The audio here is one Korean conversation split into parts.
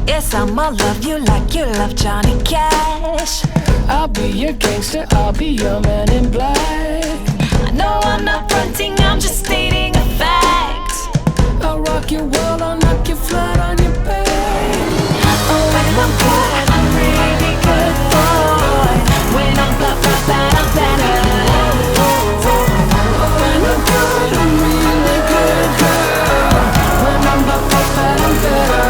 Yes, I'ma love you like you love Johnny Cash. I'll be your gangster, I'll be your man in black. I know I'm not fronting, I'm just stating a fact. I'll rock your world, I'll knock you flat on your back. Oh, when I'm good, I'm really good, boy. When I'm bad, I'm better. When I'm good, I'm really good, girl. When I'm bad, I'm better.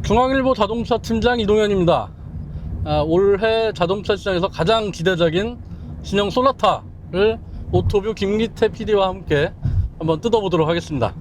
중앙일보 자동차 팀장 이동현입니다. 올해 자동차 시장에서 가장 기대적인 신형 소나타를 오토뷰 김기태 PD와 함께 한번 뜯어보도록 하겠습니다.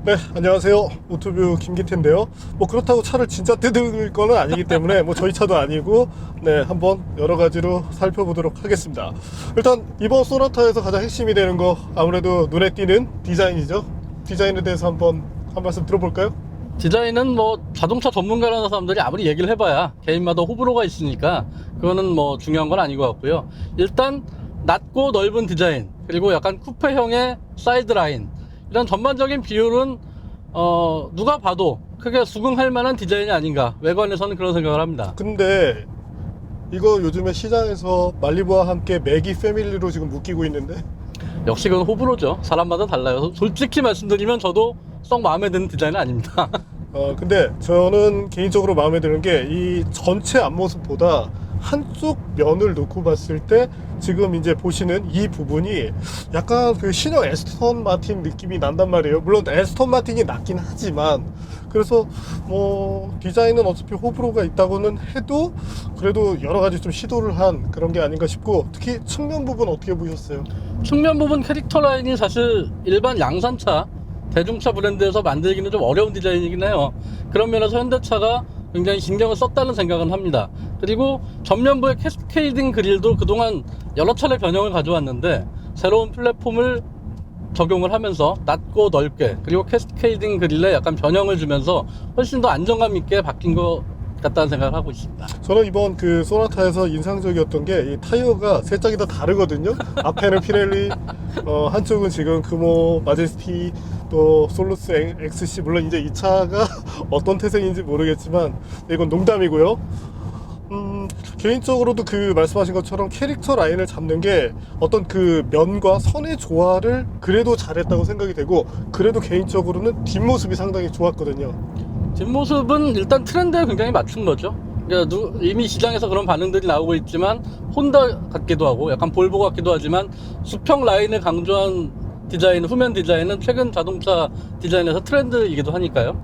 네, 안녕하세요. 오토뷰 김기태인데요. 뭐 그렇다고 차를 진짜 뜯을 거는 아니기 때문에 뭐 저희 차도 아니고 네, 한번 여러 가지로 살펴보도록 하겠습니다. 일단 이번 소나타에서 가장 핵심이 되는 거 아무래도 눈에 띄는 디자인이죠. 디자인에 대해서 한번 한 말씀 들어볼까요? 디자인은 뭐 자동차 전문가라는 사람들이 아무리 얘기를 해봐야 개인마다 호불호가 있으니까 그거는 뭐 중요한 건 아닌 것 같고요. 일단 낮고 넓은 디자인, 그리고 약간 쿠페형의 사이드 라인, 이런 전반적인 비율은 누가 봐도 크게 수긍할 만한 디자인이 아닌가, 외관에서는 그런 생각을 합니다. 근데 이거 요즘에 시장에서 말리부와 함께 매기 패밀리로 지금 묶이고 있는데 역시 그건 호불호죠. 사람마다 달라요. 솔직히 말씀드리면 저도 썩 마음에 드는 디자인은 아닙니다. 근데 저는 개인적으로 마음에 드는 게 이 전체 앞모습보다 한쪽 면을 놓고 봤을 때 지금 이제 보시는 이 부분이 약간 그 신형 에스턴 마틴 느낌이 난단 말이에요. 물론 에스턴 마틴이 낫긴 하지만, 그래서 뭐 디자인은 어차피 호불호가 있다고는 해도 그래도 여러 가지 좀 시도를 한 그런 게 아닌가 싶고, 특히 측면 부분 어떻게 보셨어요? 측면 부분 캐릭터 라인이 사실 일반 양산차, 대중차 브랜드에서 만들기는 좀 어려운 디자인이긴 해요. 그런 면에서 현대차가 굉장히 신경을 썼다는 생각은 합니다. 그리고 전면부의 캐스케이딩 그릴도 그동안 여러 차례 변형을 가져왔는데 새로운 플랫폼을 적용을 하면서 낮고 넓게, 그리고 캐스케이딩 그릴에 약간 변형을 주면서 훨씬 더 안정감 있게 바뀐 것 같다는 생각을 하고 있습니다. 저는 이번 그 소나타에서 인상적이었던 게 이 타이어가 세 짝이 다 다르거든요. 앞에는 피렐리, 한쪽은 지금 금호, 마제스티, 또 솔루스 XC. 물론 이제 이 차가 어떤 태생인지 모르겠지만 이건 농담이고요. 개인적으로도 그 말씀하신 것처럼 캐릭터 라인을 잡는 게 어떤 그 면과 선의 조화를 그래도 잘했다고 생각이 되고, 그래도 개인적으로는 뒷모습이 상당히 좋았거든요. 뒷모습은 일단 트렌드에 굉장히 맞춘 거죠. 그러니까 이미 시장에서 그런 반응들이 나오고 있지만 혼다 같기도 하고 약간 볼보 같기도 하지만 수평 라인을 강조한 디자인, 후면 디자인은 최근 자동차 디자인에서 트렌드이기도 하니까요.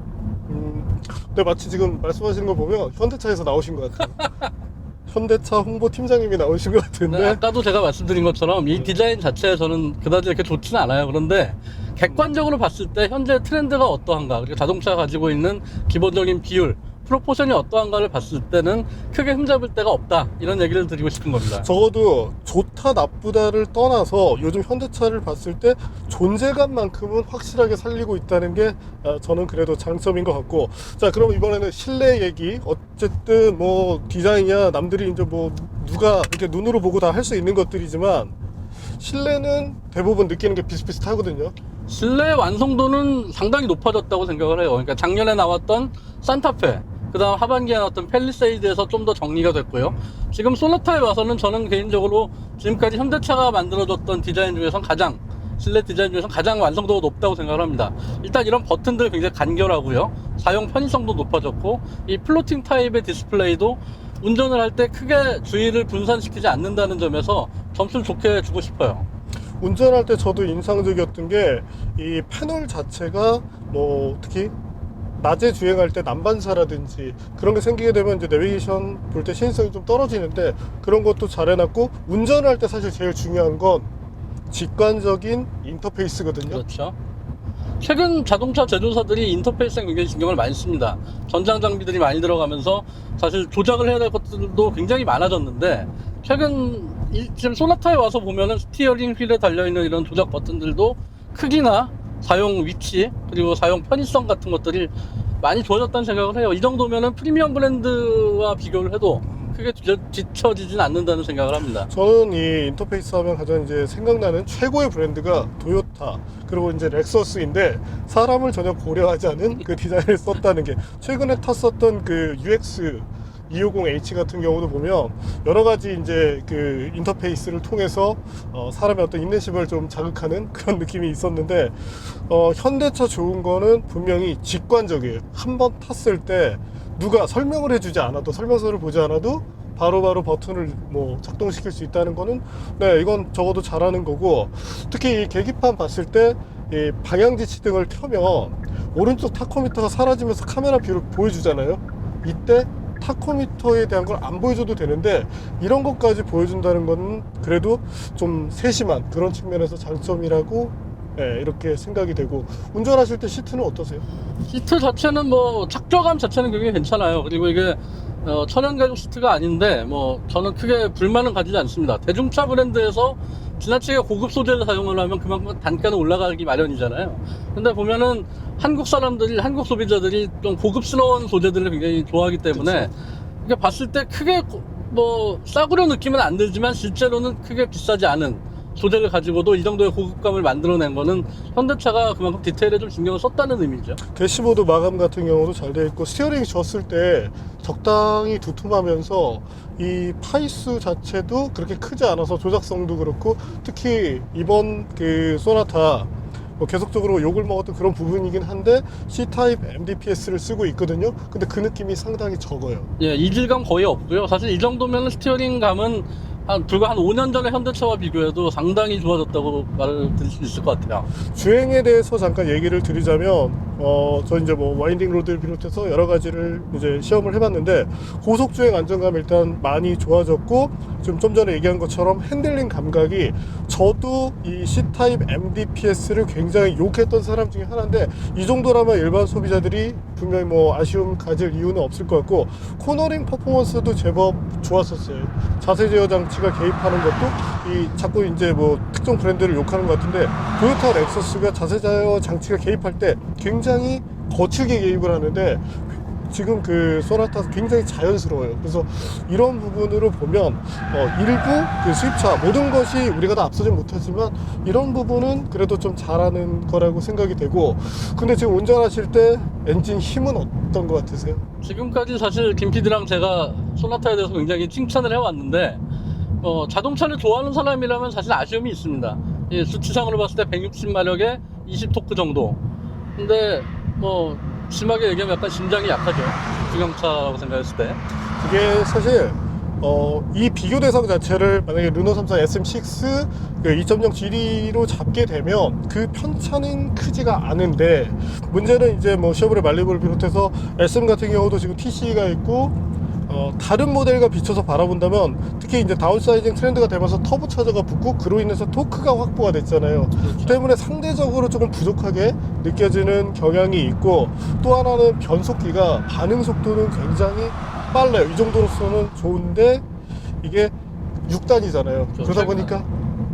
근데 마치 지금 말씀하시는 거 보면 현대차에서 나오신 것 같아요. 현대차 홍보팀장님이 나오신 것 같은데. 네, 아까도 제가 말씀드린 것처럼 이 디자인 자체에 저는 그다지 이렇게 좋지는 않아요. 그런데 객관적으로 봤을 때 현재 트렌드가 어떠한가, 그리고 자동차가 가지고 있는 기본적인 비율, 프로포션이 어떠한가를 봤을 때는 크게 흠잡을 데가 없다, 이런 얘기를 드리고 싶은 겁니다. 적어도 좋다 나쁘다를 떠나서 요즘 현대차를 봤을 때 존재감만큼은 확실하게 살리고 있다는 게 저는 그래도 장점인 것 같고. 자, 그럼 이번에는 실내 얘기. 어쨌든 뭐 디자인이야 남들이 이제 뭐 누가 이렇게 눈으로 보고 다 할 수 있는 것들이지만 실내는 대부분 느끼는 게 비슷비슷하거든요. 실내 완성도는 상당히 높아졌다고 생각을 해요. 그러니까 작년에 나왔던 산타페, 그 다음 하반기에 나왔던 팰리세이드에서 좀 더 정리가 됐고요. 지금 소나타에 와서는 저는 개인적으로 지금까지 현대차가 만들어줬던 디자인 중에선 실내 디자인 중에서 가장 완성도가 높다고 생각을 합니다. 일단 이런 버튼들 굉장히 간결하고요. 사용 편의성도 높아졌고, 이 플로팅 타입의 디스플레이도 운전을 할 때 크게 주의를 분산시키지 않는다는 점에서 점수를 좋게 주고 싶어요. 운전할 때 저도 인상적이었던 게 이 패널 자체가 뭐 특히 낮에 주행할 때 난반사라든지 그런 게 생기게 되면 이제 내비게이션 볼 때 신뢰성이 좀 떨어지는데 그런 것도 잘 해놨고, 운전할 때 사실 제일 중요한 건 직관적인 인터페이스거든요. 그렇죠. 최근 자동차 제조사들이 인터페이스에 굉장히 신경을 많이 씁니다. 전장 장비들이 많이 들어가면서 사실 조작을 해야 될 것들도 굉장히 많아졌는데, 최근 지금 소나타에 와서 보면은 스티어링 휠에 달려있는 이런 조작 버튼들도 크기나 사용 위치, 그리고 사용 편의성 같은 것들이 많이 좋아졌다는 생각을 해요. 이 정도면은 프리미엄 브랜드와 비교를 해도 크게 뒤처지진 않는다는 생각을 합니다. 저는 이 인터페이스 하면 가장 이제 생각나는 최고의 브랜드가 도요타 그리고 이제 렉서스인데 사람을 전혀 고려하지 않은 그 디자인을 썼다는 게 최근에 탔었던 그 UX 250H 같은 경우도 보면 여러 가지 이제 그 인터페이스를 통해서 사람의 어떤 인내심을 좀 자극하는 그런 느낌이 있었는데 현대차 좋은 거는 분명히 직관적이에요. 한번 탔을 때 누가 설명을 해주지 않아도 설명서를 보지 않아도 바로바로 버튼을 뭐 작동시킬 수 있다는 거는 네 이건 적어도 잘하는 거고 특히 이 계기판 봤을 때 이 방향지시등을 켜면 오른쪽 타코미터가 사라지면서 카메라 뷰를 보여주잖아요. 이때 타코미터에 대한 걸 안 보여줘도 되는데 이런 것까지 보여준다는 건 그래도 좀 세심한 그런 측면에서 장점이라고 네, 이렇게 생각이 되고 운전하실 때 시트는 어떠세요? 시트 자체는 뭐 착좌감 자체는 굉장히 괜찮아요. 그리고 이게 천연 가죽 시트가 아닌데 뭐 저는 크게 불만은 가지지 않습니다. 대중차 브랜드에서 지나치게 고급 소재를 사용을 하면 그만큼 단가는 올라가기 마련이잖아요. 근데 보면은 한국 사람들이, 한국 소비자들이 좀 고급스러운 소재들을 굉장히 좋아하기 때문에 이게 봤을 때 크게 뭐 싸구려 느낌은 안 들지만 실제로는 크게 비싸지 않은 소재를 가지고도 이 정도의 고급감을 만들어낸 거는 현대차가 그만큼 디테일에 좀 신경을 썼다는 의미죠. 대시보드 마감 같은 경우도 잘 되어 있고 스티어링이 줬을 때 적당히 두툼하면서 이 파이수 자체도 그렇게 크지 않아서 조작성도 그렇고 특히 이번 그 소나타 뭐 계속적으로 욕을 먹었던 그런 부분이긴 한데 C타입 MDPS를 쓰고 있거든요. 근데 그 느낌이 상당히 적어요. 예, 이질감 거의 없고요. 사실 이 정도면 스티어링 감은 불과 한 5년 전에 현대차와 비교해도 상당히 좋아졌다고 말을 드릴 수 있을 것 같아요. 주행에 대해서 잠깐 얘기를 드리자면 저 이제 뭐 와인딩 로드를 비롯해서 여러 가지를 이제 시험을 해봤는데 고속 주행 안정감 일단 많이 좋아졌고 좀 전에 얘기한 것처럼 핸들링 감각이 저도 이 C타입 MDPS를 굉장히 욕했던 사람 중에 하나인데 이 정도라면 일반 소비자들이 분명히 뭐 아쉬움 가질 이유는 없을 것 같고 코너링 퍼포먼스도 제법 좋았었어요. 자세 제어 장치가 개입하는 것도 이 자꾸 이제 뭐 특정 브랜드를 욕하는 것 같은데 도요타 렉서스가 자세 제어 장치가 개입할 때 굉장히 거칠게 개입을 하는데 지금 그 소나타 굉장히 자연스러워요. 그래서 이런 부분으로 보면 일부 그 수입차 모든 것이 우리가 다 앞서진 못하지만 이런 부분은 그래도 좀 잘하는 거라고 생각이 되고 근데 지금 운전하실 때 엔진 힘은 어떤 것 같으세요? 지금까지 사실 김 PD랑 제가 소나타에 대해서 굉장히 칭찬을 해왔는데 자동차를 좋아하는 사람이라면 사실 아쉬움이 있습니다. 이 수치상으로 봤을 때 160마력에 20토크 정도. 근데 뭐 심하게 얘기하면 약간 심장이 약하죠. 중형차라고 생각했을 때. 그게 사실 이 비교 대상 자체를 만약에 르노 3사 SM6 그 2.0 GD로 잡게 되면 그 편차는 크지가 않은데 문제는 이제 뭐 쉐보레 말리부를 비롯해서 SM 같은 경우도 지금 TC가 있고 다른 모델과 비춰서 바라본다면 특히 이제 다운사이징 트렌드가 되면서 터보차저가 붙고 그로 인해서 토크가 확보가 됐잖아요. 그렇죠. 때문에 상대적으로 조금 부족하게 느껴지는 경향이 있고 또 하나는 변속기가 반응 속도는 굉장히 빨라요. 이 정도로서는 좋은데 이게 6단이잖아요. 그러다 보니까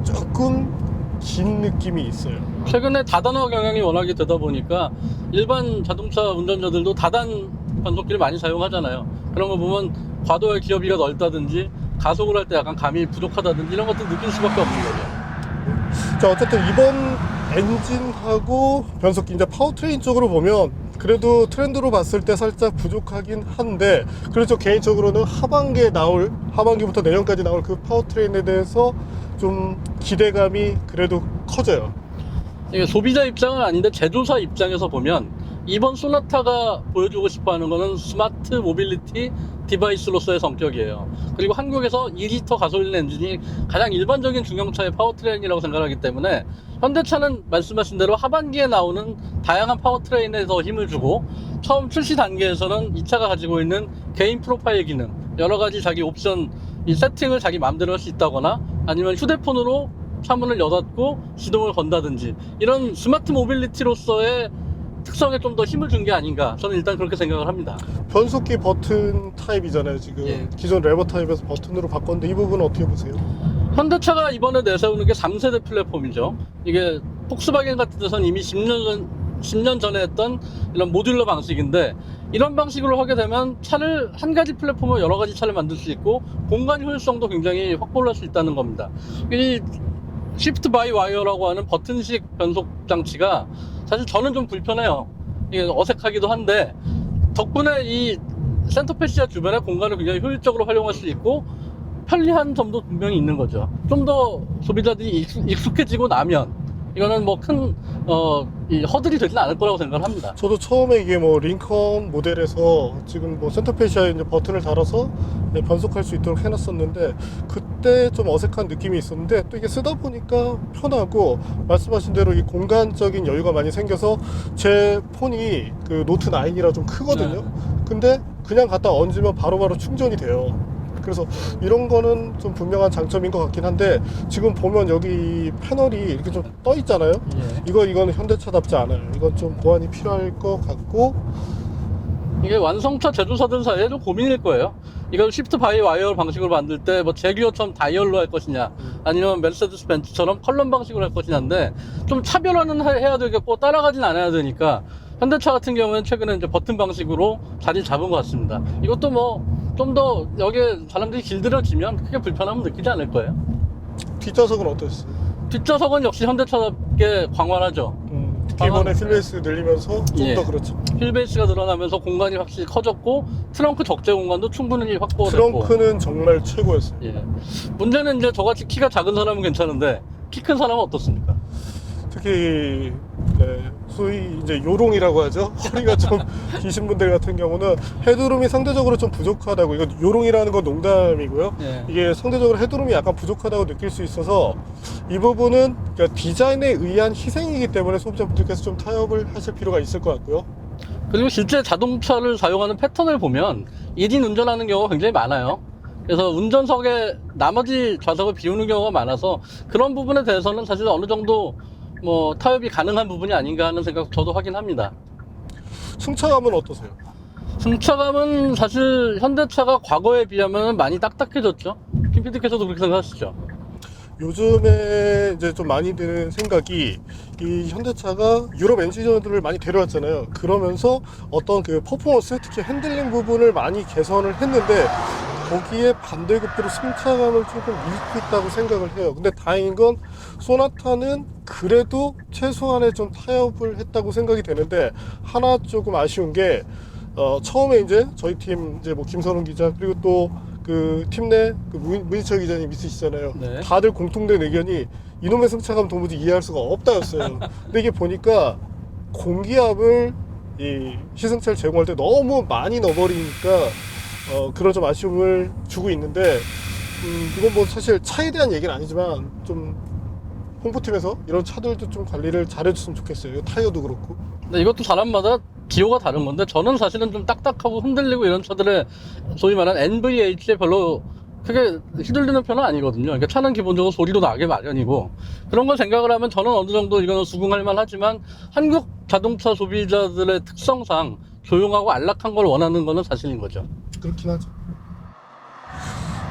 조금 긴 느낌이 있어요. 최근에 다단화 경향이 워낙에 되다 보니까 일반 자동차 운전자들도 다단 변속기를 많이 사용하잖아요. 그런 거 보면 과도의 기어비가 넓다든지 가속을 할 때 약간 감이 부족하다든지 이런 것들 느낄 수밖에 없는 거죠. 자, 어쨌든 이번 엔진하고 변속기 이제 파워트레인 쪽으로 보면 그래도 트렌드로 봤을 때 살짝 부족하긴 한데 그래서 개인적으로는 하반기부터 내년까지 나올 그 파워트레인에 대해서 좀 기대감이 그래도 커져요. 이게 소비자 입장은 아닌데 제조사 입장에서 보면 이번 소나타가 보여주고 싶어하는 거는 스마트 모빌리티 디바이스로서의 성격이에요. 그리고 한국에서 2리터 가솔린 엔진이 가장 일반적인 중형차의 파워트레인이라고 생각하기 때문에 현대차는 말씀하신 대로 하반기에 나오는 다양한 파워트레인에 더 힘을 주고 처음 출시 단계에서는 이 차가 가지고 있는 개인 프로파일 기능 여러 가지 자기 옵션 이 세팅을 자기 마음대로 할 수 있다거나 아니면 휴대폰으로 차문을 여닫고 시동을 건다든지 이런 스마트 모빌리티로서의 특성에 좀 더 힘을 준 게 아닌가 저는 일단 그렇게 생각을 합니다. 변속기 버튼 타입이잖아요. 지금 예. 기존 레버 타입에서 버튼으로 바꿨는데 이 부분은 어떻게 보세요? 현대차가 이번에 내세우는 게 3세대 플랫폼이죠. 이게 폭스바겐 같은 데서는 이미 10년 10년 전에 했던 이런 모듈러 방식인데, 이런 방식으로 하게 되면 차를 한 가지 플랫폼으로 여러 가지 차를 만들 수 있고 공간 효율성도 굉장히 확보를 할 수 있다는 겁니다. 이 시프트 바이 와이어라고 하는 버튼식 변속 장치가 사실 저는 좀 불편해요. 이게 어색하기도 한데, 덕분에 이 센터 패시아 주변의 공간을 굉장히 효율적으로 활용할 수 있고 편리한 점도 분명히 있는 거죠. 좀 더 소비자들이 익숙해지고 나면 이거는 뭐 큰 이 허들이 되진 않을 거라고 생각을 합니다. 저도 처음에 이게 뭐 링컨 모델에서 지금 뭐 센터페시아에 이제 버튼을 달아서 변속할 수 있도록 해놨었는데, 그때 좀 어색한 느낌이 있었는데 또 이게 쓰다 보니까 편하고, 말씀하신 대로 이 공간적인 여유가 많이 생겨서, 제 폰이 그 노트 9이라 좀 크거든요. 근데 그냥 갖다 얹으면 바로바로 충전이 돼요. 그래서 이런 거는 좀 분명한 장점인 것 같긴 한데, 지금 보면 여기 패널이 이렇게 좀 떠 있잖아요. 이거는 현대차답지 않아요. 이건 좀 보완이 필요할 것 같고. 이게 완성차 제조사들 사이에 좀 고민일 거예요. 이걸 시프트 바이 와이어 방식으로 만들 때 뭐 제규어처럼 다이얼로 할 것이냐, 아니면 메르세데스 벤츠처럼 컬럼 방식으로 할 것이냐인데, 좀 차별화는 해야 되겠고 따라가진 않아야 되니까 현대차 같은 경우는 최근에 이제 버튼 방식으로 자리 잡은 것 같습니다. 이것도 뭐 좀 더 여기에 사람들이 길들여지면 크게 불편함은 느끼지 않을 거예요. 뒷좌석은 어떠셨어요? 뒷좌석은 역시 현대차답게 광활하죠. 이번에 휠베이스 늘리면서 좀 더 그렇죠. 휠베이스가 늘어나면서 공간이 확실히 커졌고, 트렁크 적재 공간도 충분히 확보됐고. 트렁크는 정말 최고였어요. 예. 문제는 이제 저같이 키가 작은 사람은 괜찮은데 키 큰 사람은 어떻습니까? 특히 소위 이제 요롱이라고 하죠. 허리가 좀 기신 분들 같은 경우는 헤드룸이 상대적으로 좀 부족하다고, 이거 요롱이라는 건 농담이고요. 이게 상대적으로 헤드룸이 약간 부족하다고 느낄 수 있어서, 이 부분은 그러니까 디자인에 의한 희생이기 때문에 소비자분들께서 좀 타협을 하실 필요가 있을 것 같고요. 그리고 실제 자동차를 사용하는 패턴을 보면 1인 운전하는 경우가 굉장히 많아요. 그래서 운전석에 나머지 좌석을 비우는 경우가 많아서 그런 부분에 대해서는 사실 어느 정도 뭐 타협이 가능한 부분이 아닌가 하는 생각 저도 하긴 합니다. 승차감은 어떠세요? 승차감은 사실 현대차가 과거에 비하면 많이 딱딱해졌죠. 김 PD께서도 그렇게 생각하시죠? 요즘에 이제 좀 많이 드는 생각이, 이 현대차가 유럽 엔지니어들을 많이 데려왔잖아요. 그러면서 어떤 그 퍼포먼스, 특히 핸들링 부분을 많이 개선을 했는데, 거기에 반대급부로 승차감을 조금 잃고 있다고 생각을 해요. 근데 다행인 건 소나타는 그래도 최소한의 좀 타협을 했다고 생각이 되는데, 하나 조금 아쉬운 게, 처음에 이제 저희 팀 이제 뭐 김선웅 기자, 그리고 또 그 팀 내 그 문희철 기자님 있으시잖아요. 네. 다들 공통된 의견이 이놈의 승차감 도무지 이해할 수가 없다였어요. 근데 이게 보니까 공기압을 이 시승차를 제공할 때 너무 많이 넣어버리니까 그런 좀 아쉬움을 주고 있는데, 이건 뭐 사실 차에 대한 얘기는 아니지만 좀 홍보팀에서 이런 차들도 좀 관리를 잘해줬으면 좋겠어요. 타이어도 그렇고. 근데 이것도 사람마다 기호가 다른 건데, 저는 사실은 좀 딱딱하고 흔들리고 이런 차들의 소위 말하는 NVH에 별로 크게 휘둘리는 편은 아니거든요. 그러니까 차는 기본적으로 소리도 나게 마련이고, 그런 걸 생각을 하면 저는 어느 정도 이거는 수긍할 만하지만, 한국 자동차 소비자들의 특성상 조용하고 안락한 걸 원하는 거는 사실인 거죠. 그렇긴 하죠.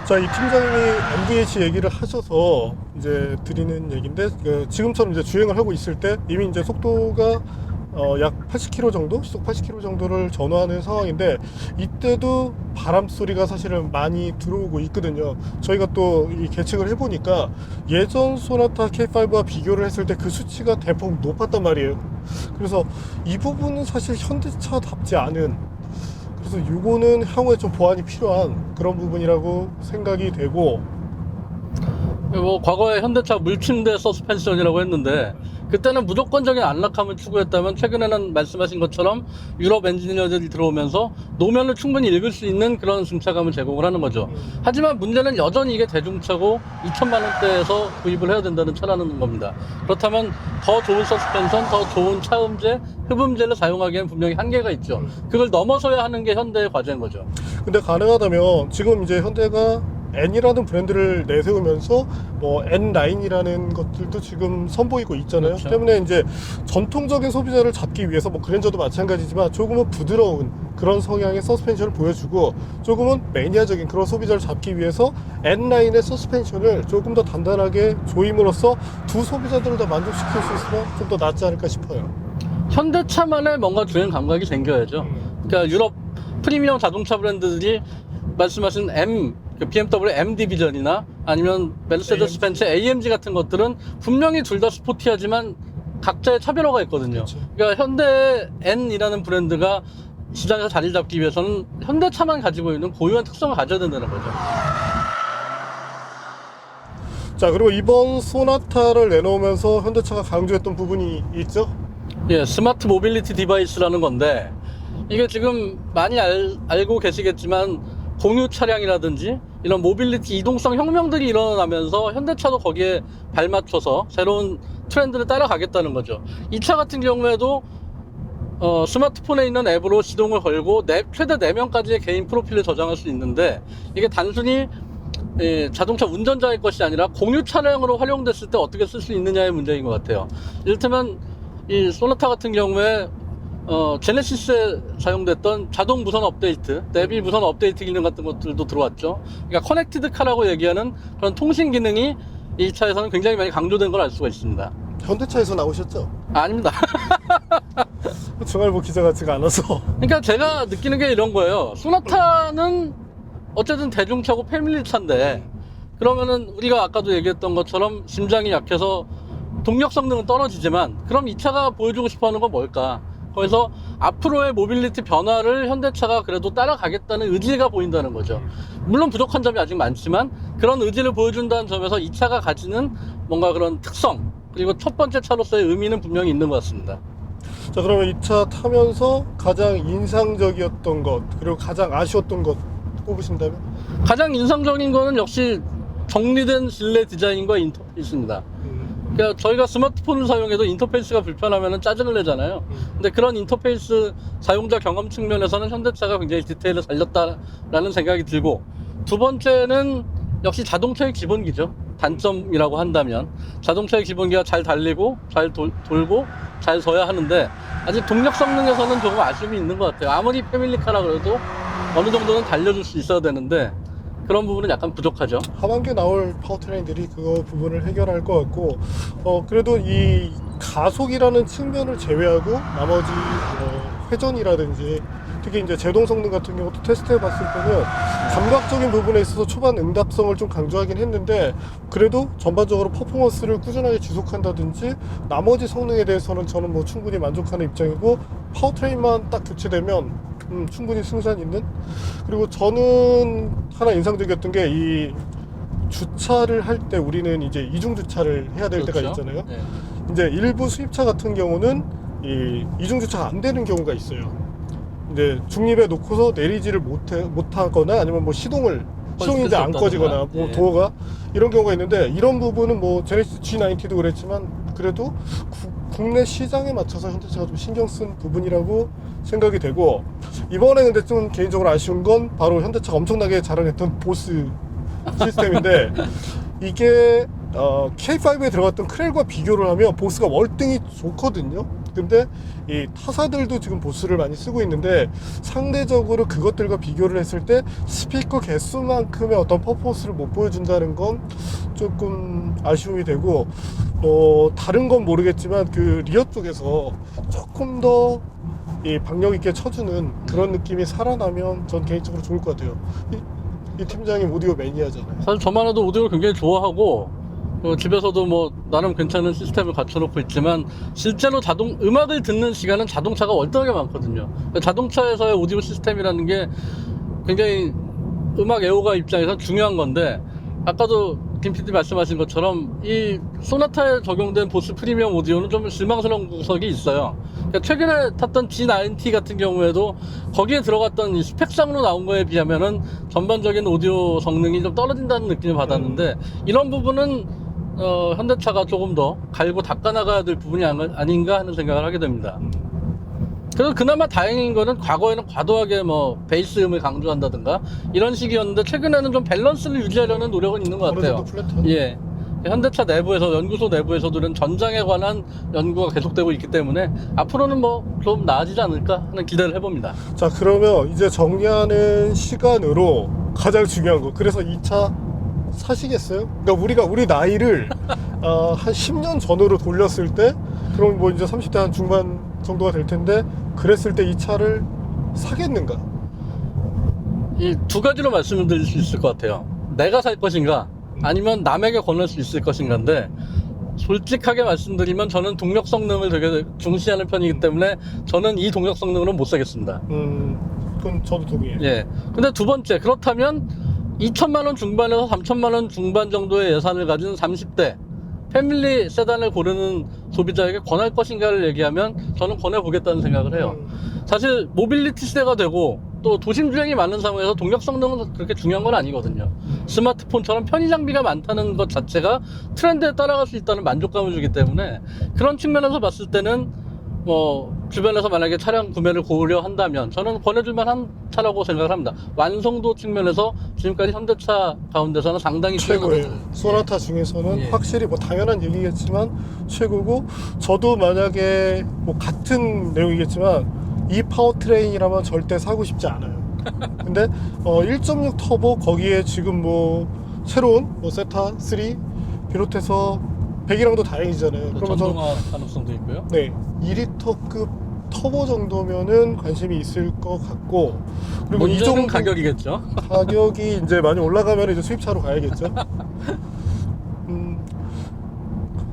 자, 이 팀장님이 MVH 얘기를 하셔서 이제 드리는 얘기인데, 지금처럼 이제 주행을 하고 있을 때 이미 이제 속도가 약 80km 정도, 시속 80km 정도를 전후하는 상황인데, 이때도 바람 소리가 사실은 많이 들어오고 있거든요. 저희가 또 이 계측을 해보니까 예전 소나타 K5와 비교를 했을 때 그 수치가 대폭 높았단 말이에요. 그래서 이 부분은 사실 현대차답지 않은, 그래서 이거는 향후에 좀 보완이 필요한 그런 부분이라고 생각이 되고, 뭐 과거에 현대차 물침대 서스펜션이라고 했는데, 그때는 무조건적인 안락함을 추구했다면, 최근에는 말씀하신 것처럼 유럽 엔지니어들이 들어오면서 노면을 충분히 읽을 수 있는 그런 승차감을 제공을 하는 거죠. 하지만 문제는 여전히 이게 대중차고 2천만 원대에서 구입을 해야 된다는 차라는 겁니다. 그렇다면 더 좋은 서스펜션, 더 좋은 차음제, 흡음제를 사용하기에는 분명히 한계가 있죠. 그걸 넘어서야 하는 게 현대의 과제인 거죠. 근데 가능하다면 지금 이제 현대가 N이라는 브랜드를 내세우면서 뭐 N9이라는 것들도 지금 선보이고 있잖아요. 그렇죠. 때문에 이제 전통적인 소비자를 잡기 위해서, 뭐 그랜저도 마찬가지지만 조금은 부드러운 그런 성향의 서스펜션을 보여주고, 조금은 매니아적인 그런 소비자를 잡기 위해서 N9의 서스펜션을 조금 더 단단하게 조임으로써 두 소비자들을 다 만족시킬 수 있으면 좀 더 낫지 않을까 싶어요. 현대차만의 뭔가 주행 감각이 생겨야죠. 그러니까 유럽 프리미엄 자동차 브랜드들이 말씀하신 BMW M 디비전이나 아니면 메르세데스 벤츠 AMG 같은 것들은 분명히 둘 다 스포티하지만 각자의 차별화가 있거든요. 그렇죠. 그러니까 현대 N이라는 브랜드가 시장에서 자리 잡기 위해서는 현대차만 가지고 있는 고유한 특성을 가져야 된다는 거죠. 자, 그리고 이번 소나타를 내놓으면서 현대차가 강조했던 부분이 있죠? 예, 스마트 모빌리티 디바이스라는 건데 이게 지금 많이 알고 계시겠지만 공유 차량이라든지 이런 모빌리티 이동성 혁명들이 일어나면서 현대차도 거기에 발맞춰서 새로운 트렌드를 따라가겠다는 거죠. 이 차 같은 경우에도 스마트폰에 있는 앱으로 시동을 걸고 최대 4명까지의 개인 프로필을 저장할 수 있는데 이게 단순히 자동차 운전자의 것이 아니라 공유 차량으로 활용됐을 때 어떻게 쓸 수 있느냐의 문제인 것 같아요. 이를테면 이 소나타 같은 경우에 제네시스에 사용됐던 자동 무선 업데이트, 내비 무선 업데이트 기능 같은 것들도 들어왔죠. 그러니까 커넥티드 카라고 얘기하는 그런 통신 기능이 이 차에서는 굉장히 많이 강조된 걸 알 수가 있습니다. 현대차에서 나오셨죠? 아닙니다. 중알보 기자 같지가 않아서. 그러니까 제가 느끼는 게 이런 거예요. 소나타는 어쨌든 대중차고 패밀리차인데 그러면은 우리가 아까도 얘기했던 것처럼 심장이 약해서 동력 성능은 떨어지지만 그럼 이 차가 보여주고 싶어하는 건 뭘까? 그래서 앞으로의 모빌리티 변화를 현대차가 그래도 따라가겠다는 의지가 보인다는 거죠. 물론 부족한 점이 아직 많지만 그런 의지를 보여준다는 점에서 이 차가 가지는 뭔가 그런 특성 그리고 첫 번째 차로서의 의미는 분명히 있는 것 같습니다. 자, 그러면 이 차 타면서 가장 인상적이었던 것 그리고 가장 아쉬웠던 것 꼽으신다면? 가장 인상적인 거는 역시 정리된 실내 디자인과 인터페이스입니다. 그러니까 저희가 스마트폰을 사용해도 인터페이스가 불편하면 짜증을 내잖아요. 근데 그런 인터페이스 사용자 경험 측면에서는 현대차가 굉장히 디테일을 살렸다라는 생각이 들고, 두 번째는 역시 자동차의 기본기죠. 단점이라고 한다면 자동차의 기본기가 잘 달리고 잘 돌고 잘 서야 하는데 아직 동력 성능에서는 조금 아쉬움이 있는 것 같아요. 아무리 패밀리카라 그래도 어느 정도는 달려줄 수 있어야 되는데 그런 부분은 약간 부족하죠. 하반기에 나올 파워트레인들이 그거 부분을 해결할 것 같고, 그래도 이 가속이라는 측면을 제외하고 나머지 회전이라든지 특히 이제 제동 성능 같은 경우도 테스트해 봤을 때는 감각적인 부분에 있어서 초반 응답성을 좀 강조하긴 했는데 그래도 전반적으로 퍼포먼스를 꾸준하게 지속한다든지 나머지 성능에 대해서는 저는 뭐 충분히 만족하는 입장이고, 파워트레인만 딱 교체되면 충분히 승산 있는. 그리고 저는 하나 인상적이었던 게 이 주차를 할 때 우리는 이제 이중 주차를 해야 될 때가 그렇죠? 있잖아요. 네. 이제 일부 수입차 같은 경우는 이 이중 주차가 안 되는 경우가 있어요. 이제 중립에 놓고서 내리지를 못하거나 아니면 뭐 시동이 이제 안 꺼지거나 뭐 예. 도어가 이런 경우가 있는데, 이런 부분은 뭐 제네시스 G90도 그랬지만 그래도 국내 시장에 맞춰서 현대차가 좀 신경 쓴 부분이라고 생각이 되고, 이번에 근데 좀 개인적으로 아쉬운 건 바로 현대차가 엄청나게 자랑했던 보스 시스템인데 이게 K5에 들어갔던 크렐과 비교를 하면 보스가 월등히 좋거든요. 근데 이 타사들도 지금 보스를 많이 쓰고 있는데 상대적으로 그것들과 비교를 했을 때 스피커 개수만큼의 어떤 퍼포먼스를 못 보여준다는 건 조금 아쉬움이 되고, 다른 건 모르겠지만 그 리어 쪽에서 조금 더 이 박력 있게 쳐주는 그런 느낌이 살아나면 전 개인적으로 좋을 것 같아요. 이 팀장님 오디오 매니아잖아요. 사실 저만 해도 오디오를 굉장히 좋아하고 집에서도 뭐 나름 괜찮은 시스템을 갖춰놓고 있지만 실제로 음악을 듣는 시간은 자동차가 월등하게 많거든요. 자동차에서의 오디오 시스템이라는 게 굉장히 음악 애호가 입장에서 중요한 건데, 아까도 김 PD 말씀하신 것처럼 이 소나타에 적용된 보스 프리미엄 오디오는 좀 실망스러운 구석이 있어요. 그러니까 최근에 탔던 G90 같은 경우에도 거기에 들어갔던 이 스펙상으로 나온 거에 비하면은 전반적인 오디오 성능이 좀 떨어진다는 느낌을 받았는데, 이런 부분은 현대차가 조금 더 갈고 닦아나가야 될 부분이 아닌가 하는 생각을 하게 됩니다. 그래서 그나마 다행인 거는 과거에는 과도하게 뭐 베이스 음을 강조한다든가 이런 식이었는데 최근에는 좀 밸런스를 유지하려는 노력은 있는 것 같아요. 어느 정도 플랫한. 예. 현대차 내부에서, 연구소 내부에서도 이런 전장에 관한 연구가 계속되고 있기 때문에 앞으로는 뭐 좀 나아지지 않을까 하는 기대를 해봅니다. 자, 그러면 이제 정리하는 시간으로 가장 중요한 거, 그래서 이 차 사시겠어요? 그러니까 우리 나이를 한 10년 전으로 돌렸을 때, 그럼 뭐 이제 30대 한 중반 정도가 될 텐데 그랬을 때 이 차를 사겠는가? 이 두 가지로 말씀드릴 수 있을 것 같아요. 내가 살 것인가, 아니면 남에게 권할 수 있을 것인가인데, 솔직하게 말씀드리면 저는 동력 성능을 되게 중시하는 편이기 때문에 저는 이 동력 성능으로는 못 사겠습니다. 그건 저도 동의해요. 예. 근데 두 번째, 그렇다면 2천만 원 중반에서 3천만 원 중반 정도의 예산을 가진 30대 패밀리 세단을 고르는 소비자에게 권할 것인가를 얘기하면 저는 권해보겠다는 생각을 해요. 사실 모빌리티 시대가 되고 또 도심 주행이 많은 상황에서 동력 성능은 그렇게 중요한 건 아니거든요. 스마트폰처럼 편의 장비가 많다는 것 자체가 트렌드에 따라갈 수 있다는 만족감을 주기 때문에 그런 측면에서 봤을 때는 뭐 주변에서 만약에 차량 구매를 고려한다면 저는 권해줄 만한 차라고 생각을 합니다. 완성도 측면에서 지금까지 현대차 가운데서는 상당히 최고예요. 뛰어나거든요. 소나타 중에서는 예. 확실히 뭐 당연한 얘기겠지만 최고고, 저도 만약에 뭐 같은 내용이겠지만 이 파워트레인이라면 절대 사고 싶지 않아요. 근데 1.6 터보 거기에 지금 뭐 새로운 뭐 세타 3 비롯해서 배기량도 다행이잖아요. 그러면 저는 전동화 가능성도 있고요. 네, 2리터급 터보 정도면은 관심이 있을 것 같고, 그리고 이 문제는 정도 가격이겠죠. 가격이 이제 많이 올라가면 이제 수입차로 가야겠죠.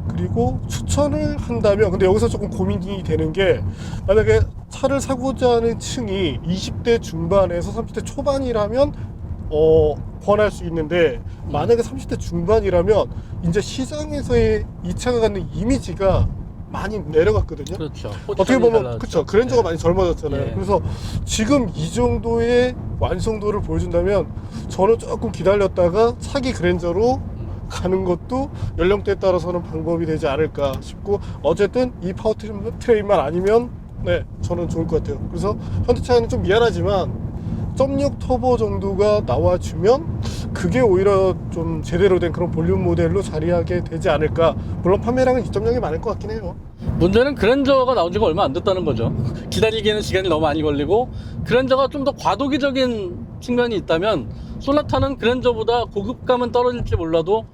그리고 추천을 한다면, 근데 여기서 조금 고민이 되는 게, 만약에 차를 사고자 하는 층이 20대 중반에서 30대 초반이라면 권할 수 있는데, 만약에 30대 중반이라면 이제 시장에서의 이 차가 갖는 이미지가 많이 내려갔거든요. 그렇죠. 어떻게 보면 그렇죠. 그랜저가 많이 젊어졌잖아요. 예. 그래서 지금 이 정도의 완성도를 보여준다면 저는 조금 기다렸다가 차기 그랜저로 가는 것도 연령대에 따라서는 방법이 되지 않을까 싶고, 어쨌든 이 파워트레인만 아니면 네, 저는 좋을 것 같아요. 그래서 현대차에는 좀 미안하지만 1.6 터보 정도가 나와주면 그게 오히려 좀 제대로 된 그런 볼륨 모델로 자리하게 되지 않을까. 물론 판매량은 2.0이 많을 것 같긴 해요. 문제는 그랜저가 나온 지가 얼마 안 됐다는 거죠. 기다리기에는 시간이 너무 많이 걸리고, 그랜저가 좀 더 과도기적인 측면이 있다면 소나타는 그랜저보다 고급감은 떨어질지 몰라도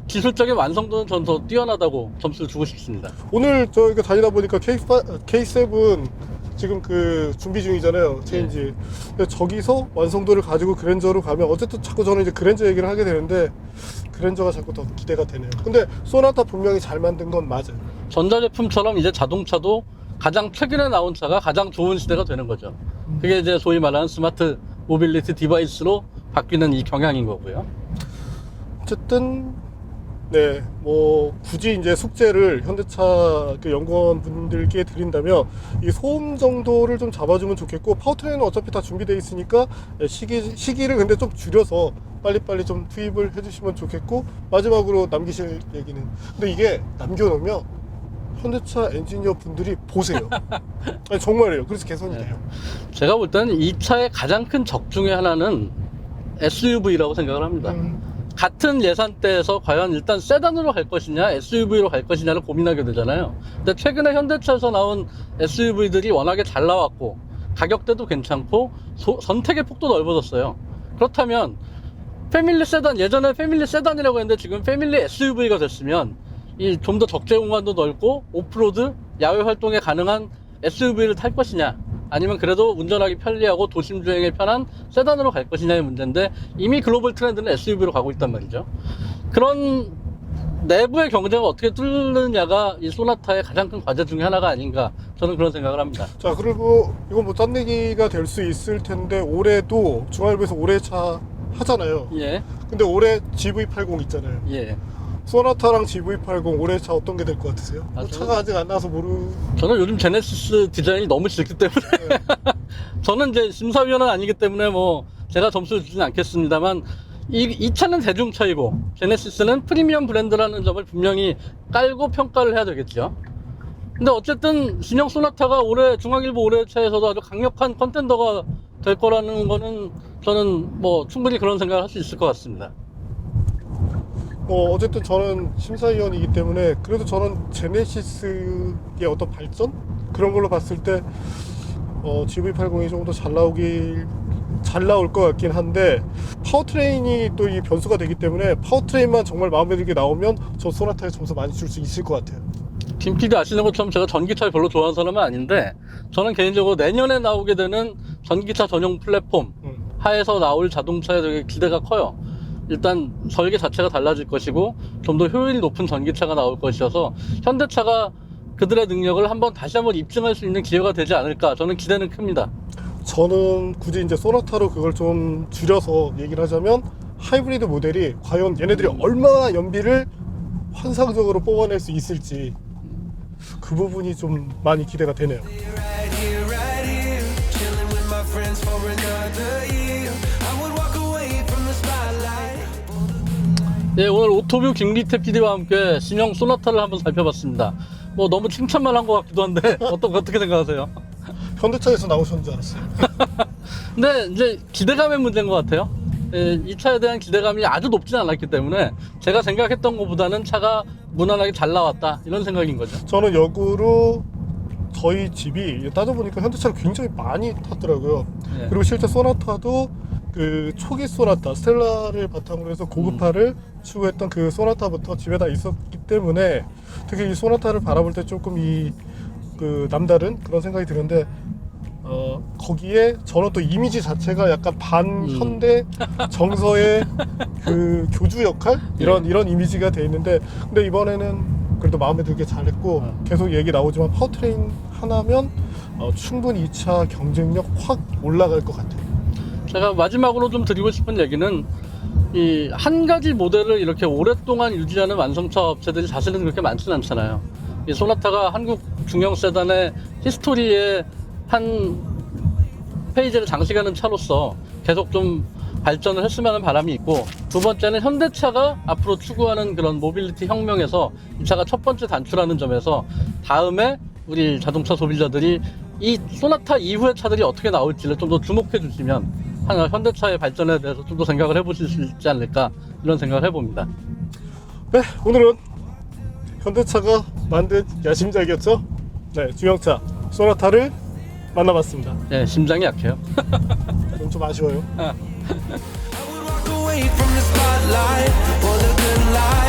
기술적인 완성도는 전 더 뛰어나다고 점수를 주고 싶습니다. 오늘 저희가 다니다 보니까 K7 지금 그 준비 중이잖아요, 체인지. 근데 저기서 완성도를 가지고 그랜저로 가면, 어쨌든 자꾸 저는 이제 그랜저 얘기를 하게 되는데 그랜저가 자꾸 더 기대가 되네요. 근데 소나타 분명히 잘 만든 건 맞아요. 전자제품처럼 이제 자동차도 가장 최근에 나온 차가 가장 좋은 시대가 되는 거죠. 그게 이제 소위 말하는 스마트 모빌리티 디바이스로 바뀌는 이 경향인 거고요. 어쨌든 네, 뭐 굳이 이제 숙제를 현대차 그 연구원 분들께 드린다면 이 소음 정도를 좀 잡아주면 좋겠고, 파워트레인은 어차피 다 준비되어 있으니까 시기를 근데 좀 줄여서 빨리빨리 좀 투입을 해주시면 좋겠고, 마지막으로 남기실 얘기는, 근데 이게 남겨놓으면 현대차 엔지니어 분들이 보세요. 아니, 정말이에요. 그래서 개선이 돼요. 제가 볼 때는 이 차의 가장 큰 적 중에 하나는 SUV라고 생각을 합니다. 같은 예산대에서 과연 일단 세단으로 갈 것이냐 SUV로 갈 것이냐를 고민하게 되잖아요. 근데 최근에 현대차에서 나온 SUV들이 워낙에 잘 나왔고 가격대도 괜찮고 선택의 폭도 넓어졌어요. 그렇다면 패밀리 세단, 예전에 패밀리 세단이라고 했는데 지금 패밀리 SUV가 됐으면 이 좀 더 적재 공간도 넓고 오프로드, 야외 활동에 가능한 SUV를 탈 것이냐, 아니면 그래도 운전하기 편리하고 도심 주행에 편한 세단으로 갈 것이냐의 문제인데, 이미 글로벌 트렌드는 SUV로 가고 있단 말이죠. 그런 내부의 경쟁을 어떻게 뚫느냐가 이 소나타의 가장 큰 과제 중에 하나가 아닌가, 저는 그런 생각을 합니다. 자, 그리고 이건 뭐 딴 얘기가 될 수 있을 텐데, 올해도 중앙일보에서 올해 차 하잖아요. 예, 근데 올해 GV80 있잖아요. 예. 소나타랑 GV80 올해 차 어떤 게 될 것 같으세요? 아, 뭐 차가 아직 안 나와서 저는 요즘 제네시스 디자인이 너무 싫기 때문에 저는 이제 심사위원은 아니기 때문에 뭐 제가 점수를 주지는 않겠습니다만, 이 차는 대중차이고 제네시스는 프리미엄 브랜드라는 점을 분명히 깔고 평가를 해야 되겠죠. 근데 어쨌든 신형 소나타가 올해 중앙일보 올해 차에서도 아주 강력한 컨텐더가 될 거라는 거는 저는 뭐 충분히 그런 생각을 할 수 있을 것 같습니다. 어쨌든 저는 심사위원이기 때문에, 그래도 저는 제네시스의 어떤 발전? 그런 걸로 봤을 때 GV80이 조금 더 잘 나올 것 같긴 한데, 파워트레인이 또 이 변수가 되기 때문에 파워트레인만 정말 마음에 들게 나오면 저 소나타에 점수 많이 줄 수 있을 것 같아요. 김 PD 아시는 것처럼 제가 전기차를 별로 좋아하는 사람은 아닌데 저는 개인적으로 내년에 나오게 되는 전기차 전용 플랫폼 하에서 나올 자동차에 되게 기대가 커요. 일단 설계 자체가 달라질 것이고 좀 더 효율이 높은 전기차가 나올 것이어서 현대차가 그들의 능력을 다시 한번 입증할 수 있는 기회가 되지 않을까, 저는 기대는 큽니다. 저는 굳이 이제 소나타로 그걸 좀 줄여서 얘기를 하자면 하이브리드 모델이 과연 얘네들이 얼마나 연비를 환상적으로 뽑아낼 수 있을지 그 부분이 좀 많이 기대가 되네요. Right here, chilling with my friends for another year. I would walk away from the spotlight. 네, 오늘 오토뷰 김기태 PD와 함께 신형 소나타를 한번 살펴봤습니다. 뭐 너무 칭찬만 한 것 같기도 한데 어떻게 생각하세요? 현대차에서 나오셨는 줄 알았어요. 근데 이제 기대감의 문제인 것 같아요. 이 차에 대한 기대감이 아주 높진 않았기 때문에 제가 생각했던 것보다는 차가 무난하게 잘 나왔다, 이런 생각인 거죠. 저는 역으로 저희 집이 따져보니까 현대차를 굉장히 많이 탔더라고요. 네. 그리고 실제 소나타도 그 초기 소나타 스텔라를 바탕으로 해서 고급화를 추구했던 그 소나타부터 집에 다 있었기 때문에 특히 이 소나타를 바라볼 때 조금 그 남다른 그런 생각이 드는데 거기에 저는 또 이미지 자체가 약간 반현대 정서의 그 교주 역할 이런 이미지가 돼 있는데, 근데 이번에는 그래도 마음에 들게 잘했고 계속 얘기 나오지만 파워트레인 하나면 충분히 이 차 경쟁력 확 올라갈 것 같아요. 제가 마지막으로 좀 드리고 싶은 얘기는 이 한 가지 모델을 이렇게 오랫동안 유지하는 완성차 업체들이 사실은 그렇게 많지는 않잖아요. 이 소나타가 한국 중형 세단의 히스토리의 한 페이지를 장식하는 차로서 계속 좀 발전을 했으면 하는 바람이 있고, 두 번째는 현대차가 앞으로 추구하는 그런 모빌리티 혁명에서 이 차가 첫 번째 단추라는 점에서 다음에 우리 자동차 소비자들이 이 소나타 이후의 차들이 어떻게 나올지를 좀 더 주목해 주시면 현대차의 발전에 대해서 좀 더 생각을 해보실 수 있지 않을까, 이런 생각을 해봅니다. 네, 오늘은 현대차가 만든 야심작이었죠. 네, 중형차 소나타를 만나봤습니다. 네, 심장이 약해요. 좀 아쉬워요. I would walk away from the spotlight for the good life.